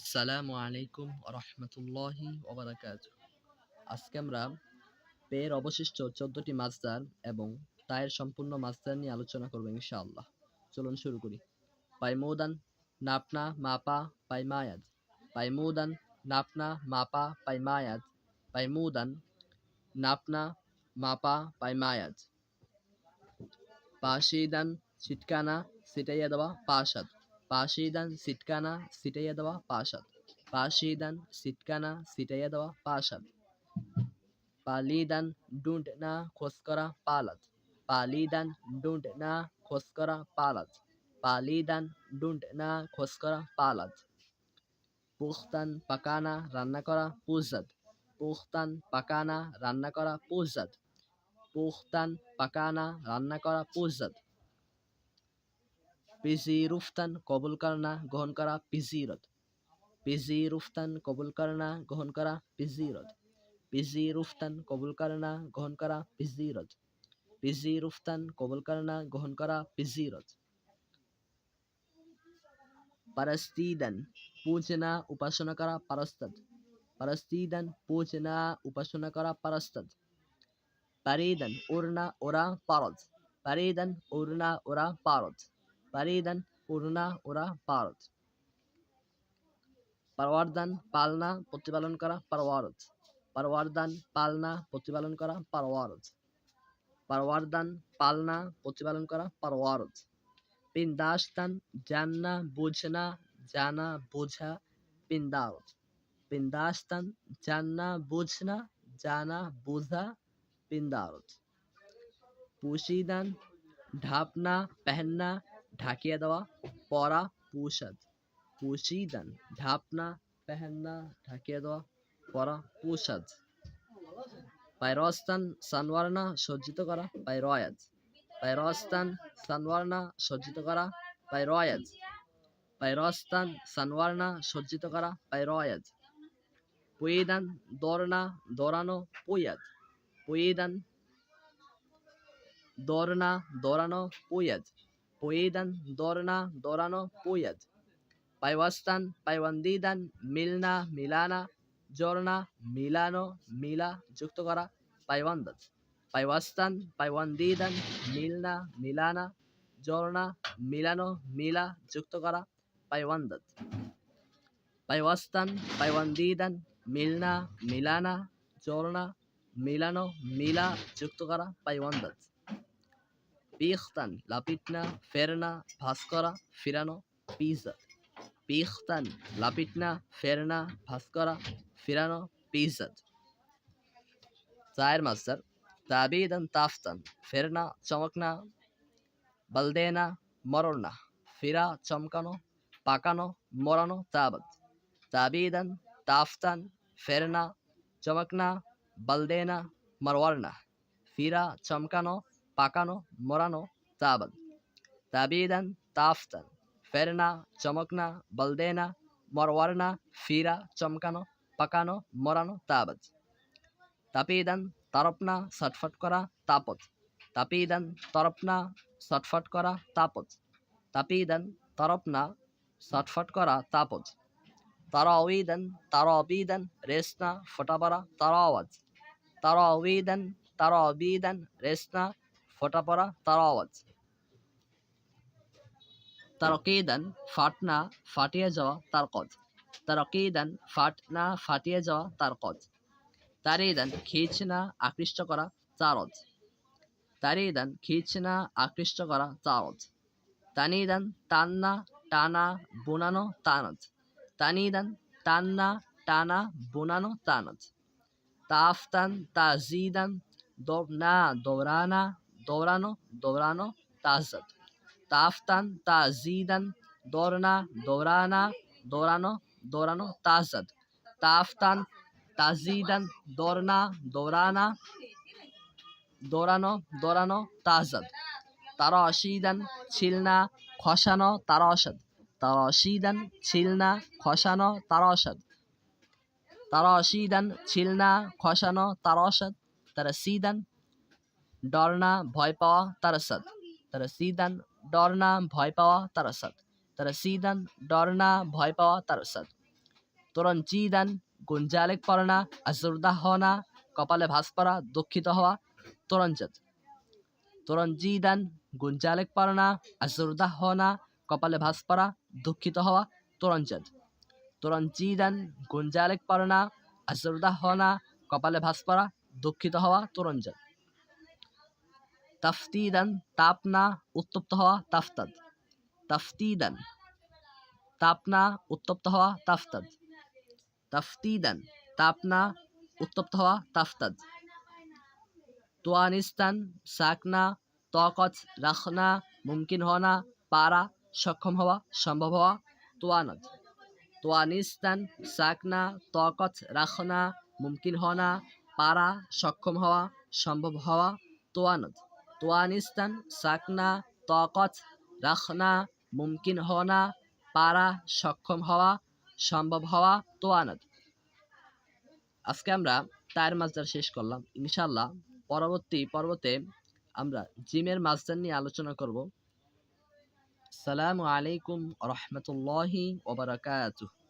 আসসালামু আলাইকুম রহমতুল্লাহি ওবারাকাতুহু। আজকে আমরা পেয়ের অবশিষ্ট 14টি মাছদার এবং তায়ের সম্পূর্ণ মাছদার নিয়ে আলোচনা করব ইনশাআল্লাহ। চলুন শুরু করি। পাইমুদান নাপনা মাপা পাইমায়াদ। পাইমুদান নাপনা মাপা পাইমায়াদ। পাইমুদান নাপনা মাপা পাইমায়াদ। পাশিদান ছিটকানা ছিটাইয়া দেওয়া পাশাদ। পাশিদান ছিটকানা ছিটাইয়া দেওয়া পাশাদ। পাশিদান ছিটকানা ছিটাইয়া দেওয়া পাশাদ। পালিদান ডুন্ড না খোঁজ করা পালাদ। পালিদান ডুন্ড না খোঁজ করা পালাদ। পালিদান ডুন্ড না খোঁজ করা পালাদ। পুখতান পাকানা রান্না করা পুজাদ। পুখতান পাকানা রান্না করা পুজাদ। পুখতান পাকানা রান্না করা পুজাদ। পিজিরুফতান কবুল করনা গ্রহণ করা পিজিরত। পিজিরুফতান কবুল করনা গ্রহণ করা পিজিরত। পিজিরুফতান কবুল করনা গ্রহণ করা পিজিরত। পিজিরুফতান কবুল করনা গ্রহণ করা পিজিরত। পারস্তিদান পূজনা উপাসনা করা পারস্তাদ। পারস্তিদান পূজনা উপাসনা করা পারস্তাদ। পারিদান উড়না ওরা পারদ। পারিদান উড়না ওরা পারদ। পারিদান উড়না ওরা পারদ। পারওয়ারদান পালনা প্রতিপালন করা পারওয়ারদ। পারওয়ারদান পালনা প্রতিপালন করা পারওয়ারদ। পারওয়ারদান পালনা প্রতিপালন করা পারওয়ারদ। পিন্দাস্তান জান্না বুঝনা জানা বোঝা পিন্দারদ। পিন্দাস্তান জান্না বুঝনা জানা বোঝা পিন্দারদ। পুশিদান ঢাপনা पहनना ঢাকিয়ে দেওয়া পরা পুশাদ। পুশিদান ঢাপনা पहनना ঢাকিয়ে দেওয়া পরা পুশাদ। পাইরস্তান সানওয়ারনা সজ্জিত করা পাইরয়াজ। পাইরস্তান সানওয়ারনা সজ্জিত করা পাইরয়াজ। পাইরস্তান সানওয়ারনা সজ্জিত করা পাইরয়াজ। পুইদান দৌড়না দৌড়ানো পুয়াদ। পুইদান দৌড়না দৌড়ানো পুয়াদ। পুইদান দৌড়না দৌড়ানো পুয়াদ। পাইওয়াস্তান পাইওয়ান্দিদান মিলনা মিলানা জোড়না মিলানো মিলা যুক্ত করা পাইওয়ান্দাদ। পাইওয়াস্তান পাইওয়ান্দিদান মিলনা মিলানা জোড়না মিলানো মিলা যুক্ত করা পাইওয়ান্দাদ। পাইওয়াস্তান পাইওয়ান্দিদান মিলনা মিলানা জোড়না মিলানো মিলা যুক্ত করা পাইওয়ান্দাদ। পিখতান লাপিটনা ফেরনা ভাস করা ফিরানো পিজা। পিখতান লাপিটনা ফেরনা ভাস করা ফিরানো পিজাদ। চায়ের মাস্টার তাবিদান তাফতান ফেরনা চমকনা বলদেনা মরনা ফিরা চমকানো পাকানো মরানো তাবদ। তাবিদান তাফতান ফেরনা চমকনা বলদেনা মরওয়ারনা ফিরা চমকানো পাকানো মরানো তাবদ। তাবিদান তাফতান ফেরনা চমকনা বলদেনা মরওয়ারনা ফিরা চমকানো পাকানো মরানো তাবদ। তাপিদান তরপনা ছটফট করা তাপত। তাপিদান তরপনা ছটফট করা তাপত। তাপিদান তরপনা ছটফট করা তাপত। তারাউইদান তারাবিদান রেসনা ফোটাপড়া তারাওয়াজ। তারাউইদান রেসনা ফোটাপড়া তারাওয়াজ। তারকিদান ফাটনা ফাটিয়ে যাওয়া তারকদ। তারকিদান ফাটনা ফাটিয়ে যাওয়া তারকদ। তারিদান খিঁচনা আকৃষ্ট করা তারদ। তারিদান খিঁচনা আকৃষ্ট করা তারদ। তানিদান টান্না টানা বুনানো তানদ। তানিদান টান্না টানা বুনানো তানদ। তাফতান তাজিদান দৌড়না দৌড়ানা দৌড়ানো দৌড়ানো তাজদ। তাফতান তাজিদান দৌড়না দৌড়ানা দৌড়ানো দৌড়ানো তাজদ। তাফতান তাজিদান দৌড়না দৌড়ানা দৌড়ানো দৌড়ানো তাজদ। তারাশিদান ছিলনা খসানো তারাশদ। তারাশিদান ছিলনা খসানো তারাশদ। তারাশিদান ছিলনা খসানো তারাশদ। তারসিদান ডরনা ভয় পাওয়া তারসদ। তারসিদান ডরনা ভয় পাওয়া তারসদ। তারসিদান ডরনা ভয় পাওয়া তারসদ। তরঞ্জিদান গুঞ্জালেক পড়া আজরুদা হনা কপালে ভাঁজ পড়া দুঃখিত হওয়া তরঞ্জাত তরঞ্জিদান গুঞ্জালেক পড়া আজরুদা হনা কপালে ভাঁজ পড়া দুঃখিত হওয়া তরঞ্জাত তরঞ্জিদান গুঞ্জালেক পড়া আজরুদা হনা কপালে ভাঁজ পড়া দুঃখিত হওয়া তরঞ্জাত তাফতিদান তাপনা উত্তপ্ত হওয়া তাফতাদ তাফতিদান তাপনা উত্তপ্ত হওয়া তাফতাদ তাফতিদান তাপনা উত্তপ্ত হওয়া তাফতাদ তোয়ানিস্তান সাকনা তকত রাখনা মুমকিন হওয়া পারা সক্ষম হওয়া সম্ভব হওয়া তোয়ানত তোয়ানিস্তান সাকনা তকত রাখনা মুমকিন হওয়া পারা সক্ষম হওয়া সম্ভব হওয়া তোয়ানত তোয়ানিস্তান সাকনা তকত রাখনা মুমকিন হওয়া পারা সক্ষম হওয়া সম্ভব হওয়া তোয়ানত। আজকে আমরা তায়ের মাজদার শেষ করলাম। ইনশাআল্লাহ পরবর্তী পর্বতে আমরা জিমের মাজদার নিয়ে আলোচনা করব। আসসালামু আলাইকুম ওয়া রাহমাতুল্লাহি ওয়া বারাকাতুহু।